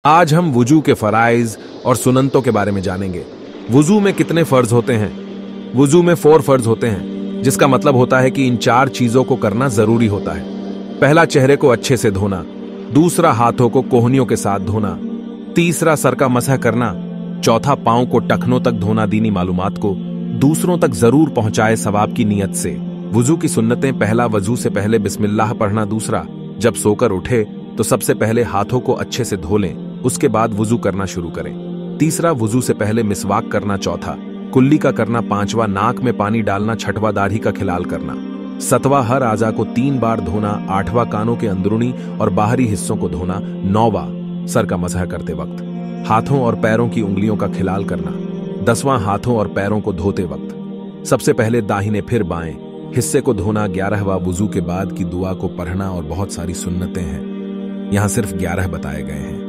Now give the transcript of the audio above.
आज हम वुजू के फराइज और सुन्नतों के बारे में जानेंगे। वुजू में कितने फर्ज होते हैं? वुजू में 4 फर्ज होते हैं, जिसका मतलब होता है कि इन 4 चीजों को करना जरूरी होता है। पहला, चेहरे को अच्छे से धोना। दूसरा, हाथों को कोहनियों के साथ धोना। तीसरा, सर का मसह करना। चौथा, पांव को टखनों तक धोना। दीनी मालूमात को दूसरों तक जरूर पहुंचाए सवाब की नीयत से। वुजू की सुन्नतें: पहला, वजू से पहले बिस्मिल्लाह पढ़ना। दूसरा, जब सोकर उठे तो सबसे पहले हाथों को अच्छे से धो लें, उसके बाद वुजू करना शुरू करें। तीसरा, वुजू से पहले मिसवाक करना। चौथा, कुल्ली का करना। पांचवा, नाक में पानी डालना। छठवां, दाढ़ी का खिलाल करना। सतवां, हर आजा को 3 बार धोना। आठवां, कानों के अंदरूनी और बाहरी हिस्सों को धोना। नौवां, सर का मसह करते वक्त हाथों और पैरों की उंगलियों का खिलाल करना। 10वां, हाथों और पैरों को धोते वक्त सबसे पहले दाहिने फिर बाएं हिस्से को धोना। 11वां, वुजू के बाद की दुआ को पढ़ना। और बहुत सारी सुन्नतें हैं, यहां सिर्फ 11 बताए गए हैं।